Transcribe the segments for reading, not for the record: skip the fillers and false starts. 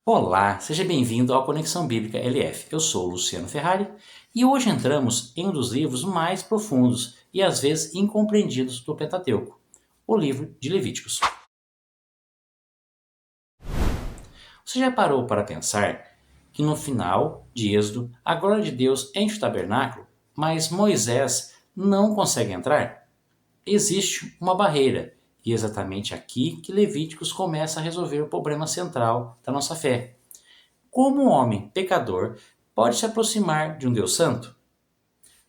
Olá, seja bem-vindo ao Conexão Bíblica LF. Eu sou o Luciano Ferrari e hoje entramos em um dos livros mais profundos e às vezes incompreendidos do Pentateuco, o livro de Levíticos. Você já parou para pensar que no final de Êxodo a glória de Deus enche o tabernáculo, mas Moisés não consegue entrar? Existe uma barreira e é exatamente aqui que Levíticos começa a resolver o problema central da nossa fé. Como um homem pecador pode se aproximar de um Deus santo?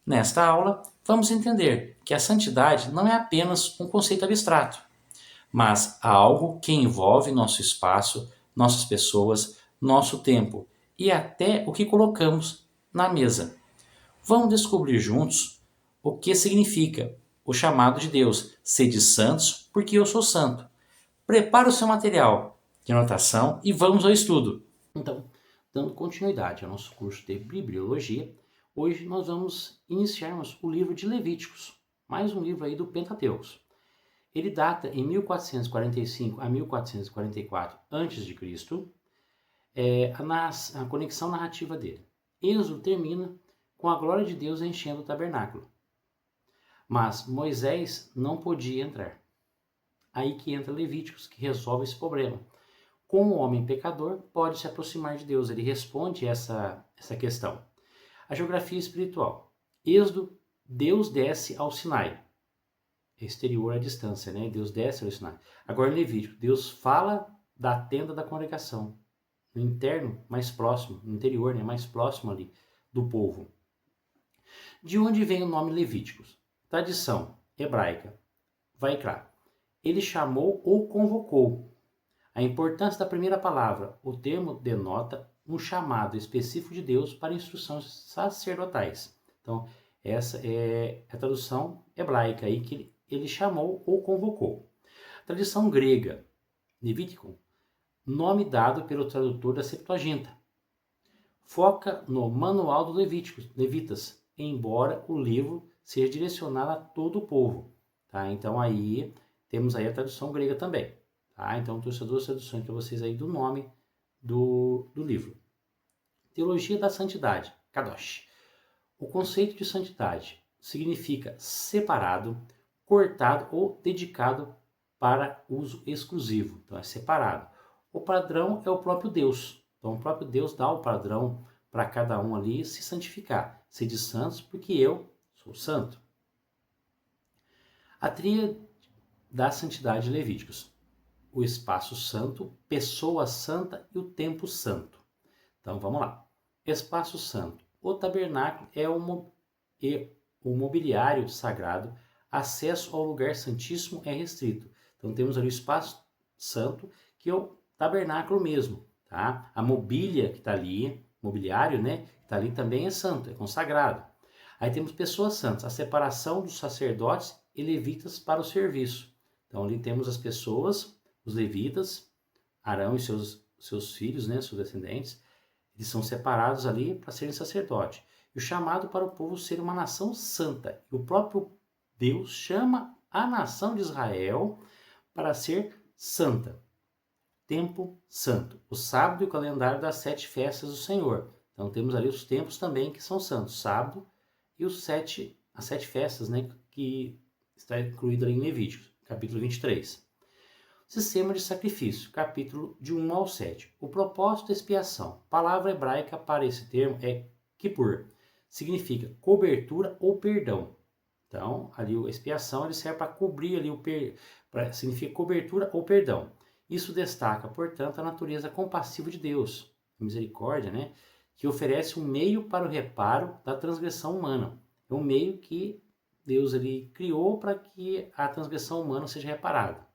Nesta aula, vamos entender que a santidade não é apenas um conceito abstrato, mas algo que envolve nosso espaço, nossas pessoas, nosso tempo e até o que colocamos na mesa. Vamos descobrir juntos o que significa o chamado de Deus: sede santos, porque eu sou santo. Prepare o seu material de anotação e vamos ao estudo. Então, dando continuidade ao nosso curso de Bibliologia, hoje nós vamos iniciarmos o livro de Levíticos, mais um livro aí do Pentateuco. Ele data em 1445 a 1444 a.C., a conexão narrativa dele. Êxodo termina com a glória de Deus enchendo o tabernáculo. Mas Moisés não podia entrar. Aí que entra Levíticos, que resolve esse problema. Como o homem pecador pode se aproximar de Deus? Ele responde essa questão. A geografia espiritual. Êxodo, Deus desce ao Sinai. Exterior à distância, né? Deus desce ao Sinai. Agora em Levítico, Deus fala da tenda da congregação. No interno, mais próximo. No interior, né? Mais próximo ali do povo. De onde vem o nome Levíticos? Tradição hebraica. Vaikra. Ele chamou ou convocou. A importância da primeira palavra. O termo denota um chamado específico de Deus para instruções sacerdotais. Então, essa é a tradução hebraica aí que ele chamou ou convocou. Tradição grega, Levítico, nome dado pelo tradutor da Septuaginta. Foca no Manual do Levitas, embora o livro seja direcionado a todo o povo. Tá? Então, aí temos aí a tradução grega também. Tá? Então, trouxe duas traduções para vocês aí do nome do livro. Teologia da Santidade, Kadosh. O conceito de santidade significa separado, cortado ou dedicado para uso exclusivo. Então, é separado. O padrão é o próprio Deus. Então, o próprio Deus dá o padrão para cada um ali se santificar. Sede santos, porque eu sou santo. A tríade da santidade de Levíticos. O espaço santo, pessoa santa e o tempo santo. Então vamos lá. Espaço santo. O tabernáculo é o mobiliário sagrado. Acesso ao lugar santíssimo é restrito. Então temos ali o espaço santo, que é o tabernáculo mesmo. Tá? A mobília que está ali, mobiliário, né, que está ali também é santo, é consagrado. Aí temos pessoas santas, a separação dos sacerdotes e levitas para o serviço. Então ali temos as pessoas, os levitas, Arão e seus filhos, né, seus descendentes, eles são separados ali para serem sacerdotes. E o chamado para o povo ser uma nação santa. E o próprio Deus chama a nação de Israel para ser santa. Tempo santo. O sábado e o calendário das 7 festas do Senhor. Então temos ali os tempos também que são santos. Sábado e as 7 festas, né, que está incluído ali em Levíticos, capítulo 23. Sistema de sacrifício, capítulo de 1 ao 7. O propósito da expiação. Palavra hebraica para esse termo é kippur. Significa cobertura ou perdão. Então, ali a expiação ele serve para cobrir ali significa cobertura ou perdão. Isso destaca, portanto, a natureza compassiva de Deus, misericórdia, né, que oferece um meio para o reparo da transgressão humana. É um meio que Deus ele criou para que a transgressão humana seja reparada.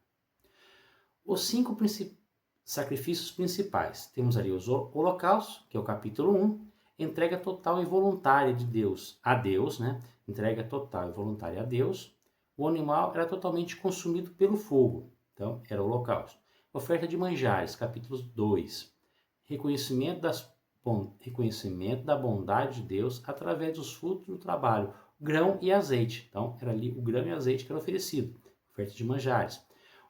Os 5 sacrifícios principais. Temos ali os holocaustos, que é o capítulo 1, entrega total e voluntária de Deus a Deus, né? Entrega total e voluntária a Deus. O animal era totalmente consumido pelo fogo, então era o holocausto. Oferta de manjares, capítulo 2. Reconhecimento da bondade de Deus através dos frutos do trabalho, grão e azeite. Então, era ali o grão e azeite que era oferecido. Oferta de manjares.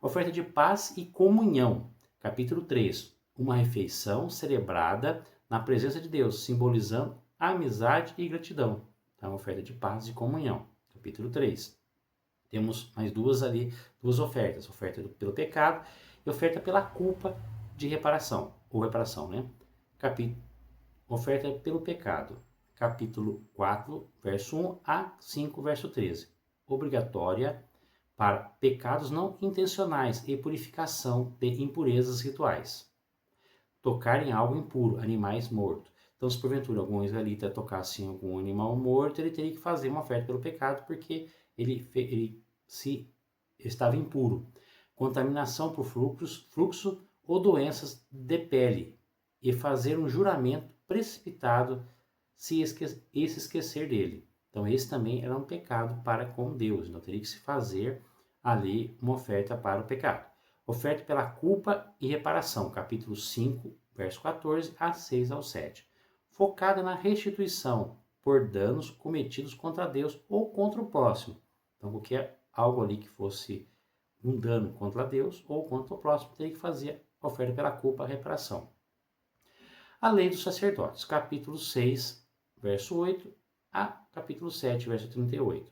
Oferta de paz e comunhão, capítulo 3. uma refeição celebrada na presença de Deus, simbolizando amizade e gratidão. Então, oferta de paz e comunhão. Capítulo 3. Temos mais duas ali, duas ofertas. Oferta pelo pecado e oferta pela culpa de reparação. Ou reparação, né? Oferta pelo pecado. Capítulo 4, verso 1 a 5, verso 13. Obrigatória para pecados não intencionais e purificação de impurezas rituais. Tocar em algo impuro, animais mortos. Então, se porventura algum israelita tocasse em algum animal morto, ele teria que fazer uma oferta pelo pecado, porque ele estava impuro. Contaminação por fluxo ou doenças de pele. E fazer um juramento precipitado se esquecer dele. Então, esse também era um pecado para com Deus. Então, teria que se fazer ali uma oferta para o pecado. Oferta pela culpa e reparação, capítulo 5, verso 14 a 6 ao 7. Focada na restituição por danos cometidos contra Deus ou contra o próximo. Então, qualquer algo ali que fosse um dano contra Deus ou contra o próximo, teria que fazer a oferta pela culpa e reparação. A lei dos sacerdotes, capítulo 6, verso 8 a capítulo 7, verso 38.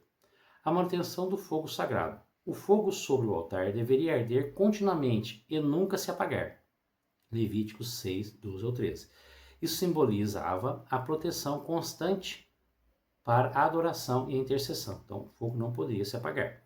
A manutenção do fogo sagrado. O fogo sobre o altar deveria arder continuamente e nunca se apagar. Levíticos 6, 12 ou 13. Isso simbolizava a proteção constante para a adoração e a intercessão. Então, o fogo não poderia se apagar.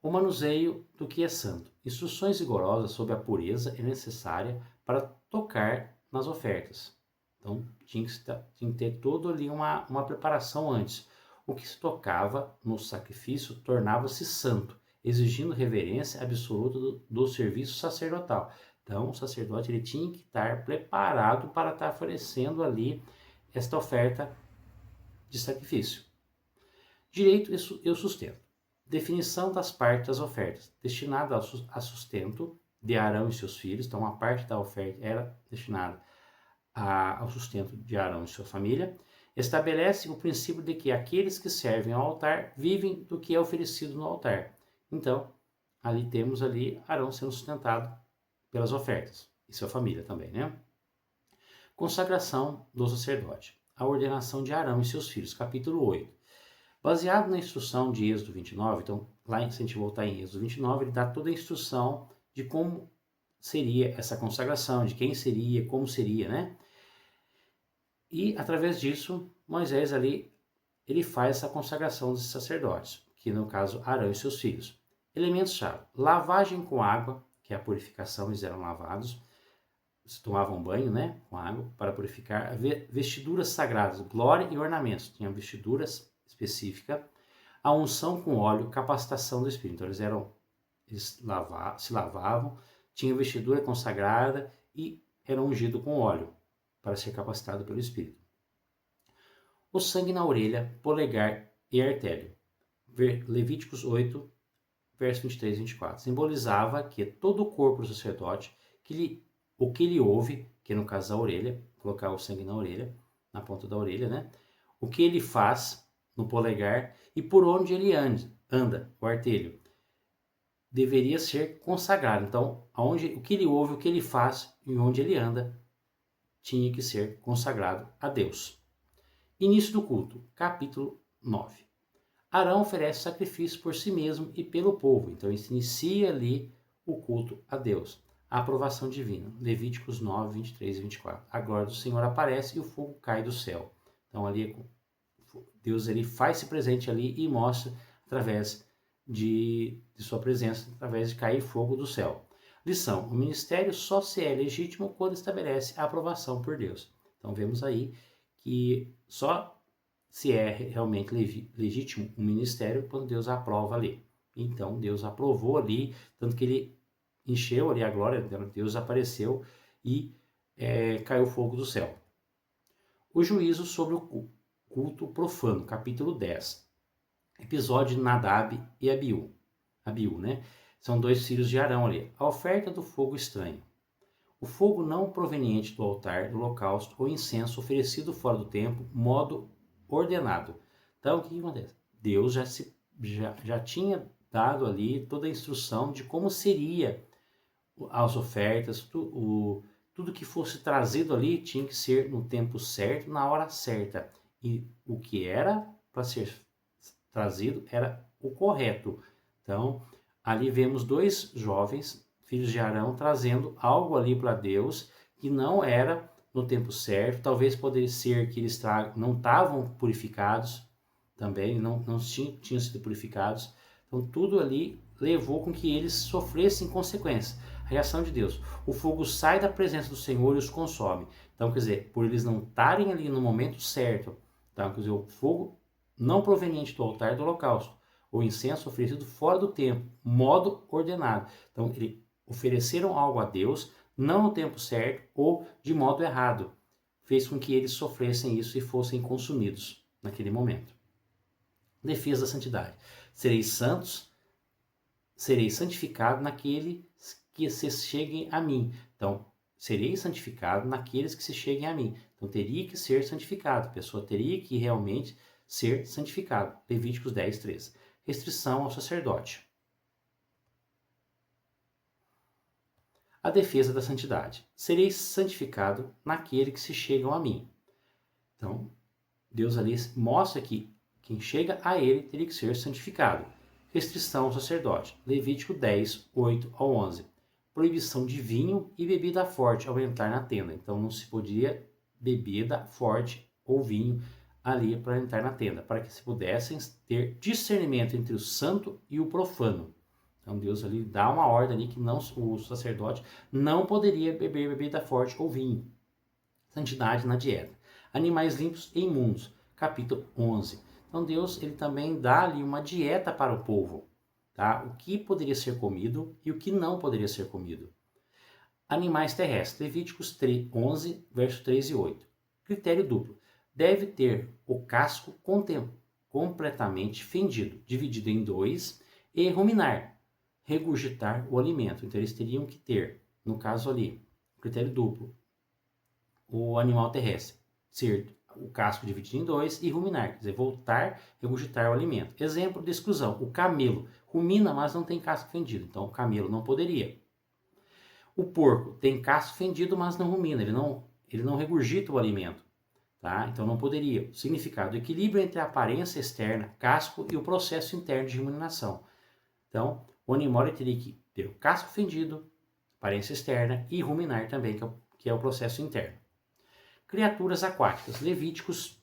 O manuseio do que é santo. Instruções rigorosas sobre a pureza é necessária para tocar nas ofertas. Então, tinha que ter todo ali uma preparação antes. O que se tocava no sacrifício tornava-se santo, exigindo reverência absoluta do serviço sacerdotal. Então, o sacerdote ele tinha que estar preparado para estar oferecendo ali esta oferta de sacrifício. Direito e o sustento. Definição das partes das ofertas. Destinada a sustento de Arão e seus filhos. Então, uma parte da oferta era destinada ao sustento de Arão e sua família. Estabelece o princípio de que aqueles que servem ao altar vivem do que é oferecido no altar. Então, ali temos ali Arão sendo sustentado pelas ofertas. E sua família também, né? Consagração do sacerdote. A ordenação de Arão e seus filhos. Capítulo 8. Baseado na instrução de Êxodo 29, então, lá se a gente voltar em Êxodo 29, ele dá toda a instrução de como seria essa consagração, de quem seria, como seria, né? E, através disso, Moisés ali, ele faz essa consagração dos sacerdotes, que no caso, Arão e seus filhos. Elementos-chave. Lavagem com água, que é a purificação, eles eram lavados, se tomavam banho, né, com água, para purificar. Vestiduras sagradas, glória e ornamentos. Tinha vestiduras específicas. A unção com óleo, capacitação do Espírito. Então, eles se lavavam, tinham vestidura consagrada e eram ungidos com óleo, para ser capacitado pelo Espírito. O sangue na orelha, polegar e artério. Levíticos 8, verso 23 e 24. Simbolizava que todo o corpo do sacerdote, o que lhe ouve, que no caso a orelha, colocar o sangue na orelha, na ponta da orelha, né? O que ele faz no polegar e por onde ele anda, o artelho, deveria ser consagrado. Então, o que ele ouve, o que ele faz e onde ele anda, tinha que ser consagrado a Deus. Início do culto, capítulo 9. Arão oferece sacrifício por si mesmo e pelo povo. Então, isso inicia ali o culto a Deus. A aprovação divina, Levíticos 9, 23 e 24. A glória do Senhor aparece e o fogo cai do céu. Então, ali Deus ele faz-se presente ali e mostra através de sua presença, através de cair fogo do céu. Lição: o ministério só se é legítimo quando estabelece a aprovação por Deus. Então vemos aí que só se é realmente legítimo um ministério quando Deus aprova ali. Então Deus aprovou ali, tanto que ele encheu ali a glória, Deus apareceu e caiu fogo do céu. O juízo sobre o culto profano, capítulo 10. Episódio de Nadab e Abiú, né? São dois filhos de Arão ali. A oferta do fogo estranho. O fogo não proveniente do altar, do holocausto ou incenso oferecido fora do templo, modo ordenado. Então, o que acontece? Deus já tinha dado ali toda a instrução de como seria as ofertas, Tudo que fosse trazido ali tinha que ser no tempo certo, na hora certa. E o que era para ser trazido era o correto. Então, ali vemos dois jovens, filhos de Arão, trazendo algo ali para Deus que não era no tempo certo. Talvez poderia ser que eles não estavam purificados também, não tinham sido purificados. Então, tudo ali levou com que eles sofressem consequências. A reação de Deus. O fogo sai da presença do Senhor e os consome. Então, quer dizer, por eles não estarem ali no momento certo, tá? Quer dizer, o fogo não proveniente do altar do holocausto, o incenso oferecido fora do templo, modo ordenado. Então, eles ofereceram algo a Deus, não no tempo certo ou de modo errado. Fez com que eles sofressem isso e fossem consumidos naquele momento. Defesa da santidade. Sereis santos, sereis santificado naquele que se cheguem a mim. Então, serei santificado naqueles que se cheguem a mim. Então, teria que ser santificado. A pessoa teria que realmente ser santificado. Levíticos 10, 13. Restrição ao sacerdote. A defesa da santidade. Serei santificado naquele que se chegam a mim. Então, Deus ali mostra que quem chega a ele teria que ser santificado. Restrição ao sacerdote. Levítico 10, 8 ao 11. Proibição de vinho e bebida forte ao entrar na tenda. Então não se podia bebida forte ou vinho ali para entrar na tenda, para que se pudessem ter discernimento entre o santo e o profano. Então Deus ali dá uma ordem ali que não, o sacerdote não poderia beber bebida forte ou vinho. Santidade na dieta. Animais limpos e imundos. Capítulo 11. Então Deus ele também dá ali uma dieta para o povo. Tá? O que poderia ser comido e o que não poderia ser comido. Animais terrestres. Levíticos 11, verso 3 e 8. Critério duplo. Deve ter o casco completamente fendido, dividido em dois, e ruminar, regurgitar o alimento. Então eles teriam que ter, no caso ali, critério duplo, o animal terrestre ser o casco dividido em dois e ruminar, quer dizer, voltar, regurgitar o alimento. Exemplo de exclusão, o camelo rumina, mas não tem casco fendido, então o camelo não poderia. O porco tem casco fendido, mas não rumina, ele não regurgita o alimento, tá? Então não poderia. Significado, equilíbrio entre a aparência externa, casco, e o processo interno de ruminação. Então, o animal teria que ter o casco fendido, aparência externa, e ruminar também, que é o processo interno. Criaturas aquáticas, Levíticos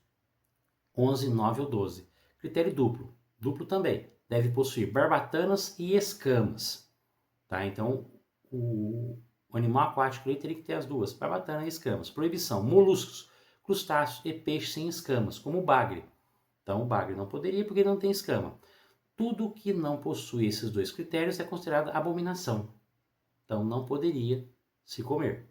11, 9 ou 12. Critério duplo, duplo também, deve possuir barbatanas e escamas. Tá? Então, o animal aquático ele teria que ter as duas, barbatana e escamas. Proibição, moluscos, crustáceos e peixes sem escamas, como o bagre. Então, o bagre não poderia porque ele não tem escama. Tudo que não possui esses dois critérios é considerado abominação. Então, não poderia se comer.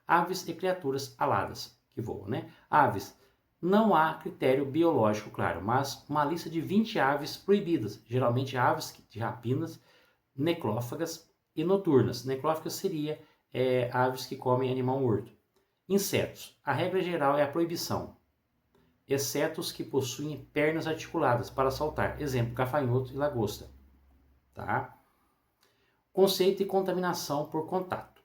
Aves e criaturas aladas, que voam, né? Aves. Não há critério biológico claro, mas uma lista de 20 aves proibidas, geralmente aves de rapinas, necrófagas e noturnas. Necrófagas seria aves que comem animal morto. Insetos. A regra geral é a proibição, exceto os que possuem pernas articuladas para saltar. Exemplo, gafanhoto e lagosta. Tá? Conceito de contaminação por contato.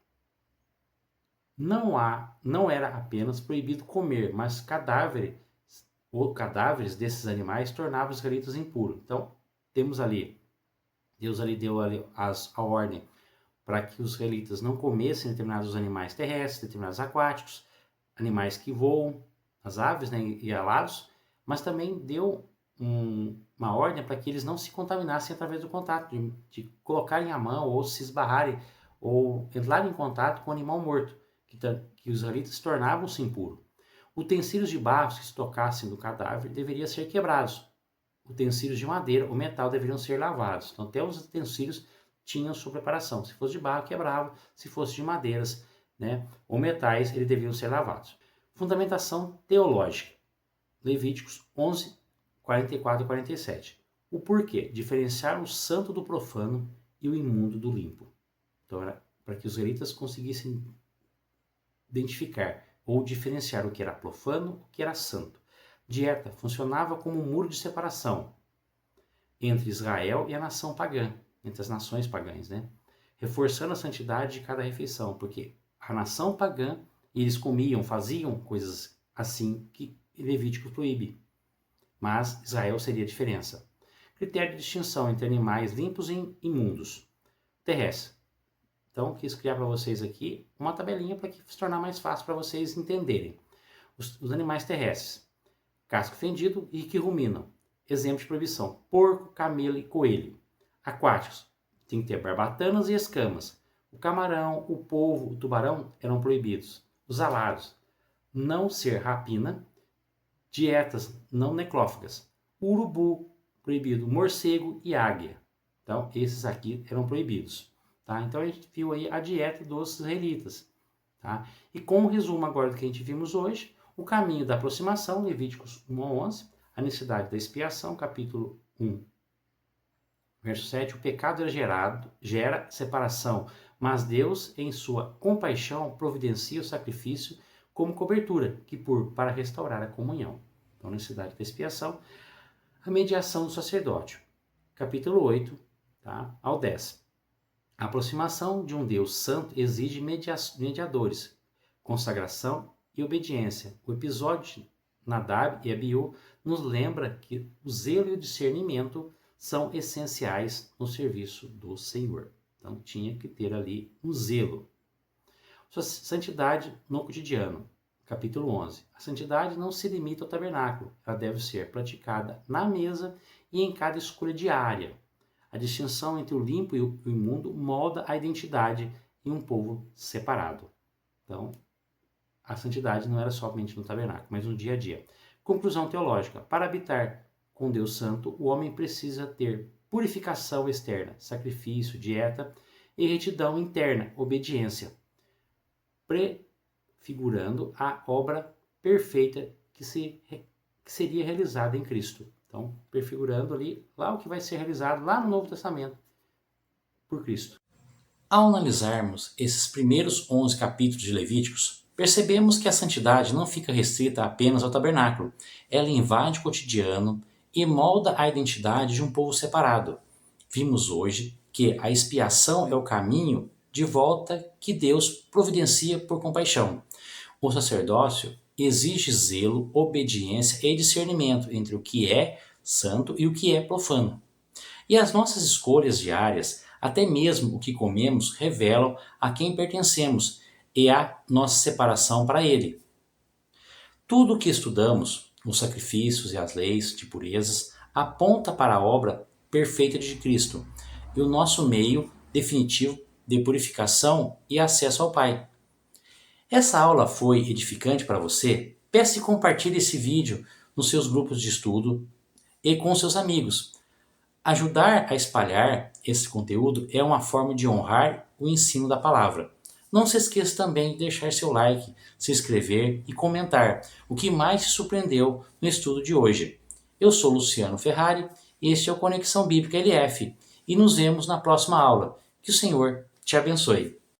Não era apenas proibido comer, mas cadáveres desses animais tornavam os israelitas impuros. Então, temos ali, Deus ali deu ali a ordem para que os israelitas não comessem determinados animais terrestres, determinados aquáticos, animais que voam, as aves, né, e alados, mas também deu uma ordem para que eles não se contaminassem através do contato, de colocarem a mão ou se esbarrarem ou entrarem em contato com o animal morto, que os israelitas tornavam-se impuros. Utensílios de barro que se tocassem do cadáver deveriam ser quebrados. Utensílios de madeira ou metal deveriam ser lavados. Então, até os utensílios tinham sua preparação. Se fosse de barro, quebrava. Se fosse de madeiras, né, ou metais, eles deveriam ser lavados. Fundamentação teológica. Levíticos 11, 44 e 47. O porquê? Diferenciar o santo do profano e o imundo do limpo. Então, era para que os israelitas conseguissem identificar ou diferenciar o que era profano, o que era santo. Dieta funcionava como um muro de separação entre Israel e a nação pagã, entre as nações pagãs, né? Reforçando a santidade de cada refeição, porque a nação pagã, e eles comiam, faziam coisas assim que Levítico proíbe. Mas Israel seria a diferença. Critério de distinção entre animais limpos e imundos. Terrestre. Então, quis criar para vocês aqui uma tabelinha para que se tornar mais fácil para vocês entenderem. Os animais terrestres. Casco fendido e que ruminam. Exemplo de proibição. Porco, camelo e coelho. Aquáticos. Tem que ter barbatanas e escamas. O camarão, o polvo, o tubarão eram proibidos. Os alados. Não ser rapina. Dietas não necrófagas. Urubu, proibido. Morcego e águia. Então, esses aqui eram proibidos. Tá? Então, a gente viu aí a dieta dos israelitas. Tá? E com o resumo agora do que a gente vimos hoje, o caminho da aproximação, Levíticos 1 a 11, a necessidade da expiação, capítulo 1, verso 7, o pecado gera separação, mas Deus, em sua compaixão, providencia o sacrifício como cobertura, para restaurar a comunhão. Então, necessidade da expiação, a mediação do sacerdócio, capítulo 8, tá, ao 10. A aproximação de um Deus santo exige mediadores, consagração e obediência. O episódio de Nadab e Abiú nos lembra que o zelo e o discernimento são essenciais no serviço do Senhor. Então tinha que ter ali um zelo. Sua santidade no cotidiano. Capítulo 11. A santidade não se limita ao tabernáculo. Ela deve ser praticada na mesa e em cada escolha diária. A distinção entre o limpo e o imundo molda a identidade em um povo separado. Então, a santidade não era somente no tabernáculo, mas no dia a dia. Conclusão teológica. Para habitar com Deus Santo, o homem precisa ter purificação externa, sacrifício, dieta e retidão interna, obediência, prefigurando a obra perfeita que seria realizada em Cristo. Então, prefigurando ali lá o que vai ser realizado lá no Novo Testamento por Cristo. Ao analisarmos esses primeiros 11 capítulos de Levíticos, percebemos que a santidade não fica restrita apenas ao tabernáculo. Ela invade o cotidiano e molda a identidade de um povo separado. Vimos hoje que a expiação é o caminho de volta que Deus providencia por compaixão. O sacerdócio exige zelo, obediência e discernimento entre o que é santo e o que é profano. E as nossas escolhas diárias, até mesmo o que comemos, revelam a quem pertencemos e a nossa separação para Ele. Tudo o que estudamos, os sacrifícios e as leis de purezas, aponta para a obra perfeita de Cristo e o nosso meio definitivo de purificação e acesso ao Pai. Essa aula foi edificante para você? Peça e compartilhe esse vídeo nos seus grupos de estudo e com seus amigos. Ajudar a espalhar esse conteúdo é uma forma de honrar o ensino da palavra. Não se esqueça também de deixar seu like, se inscrever e comentar o que mais te surpreendeu no estudo de hoje. Eu sou Luciano Ferrari e este é o Conexão Bíblica LF e nos vemos na próxima aula. Que o Senhor te abençoe.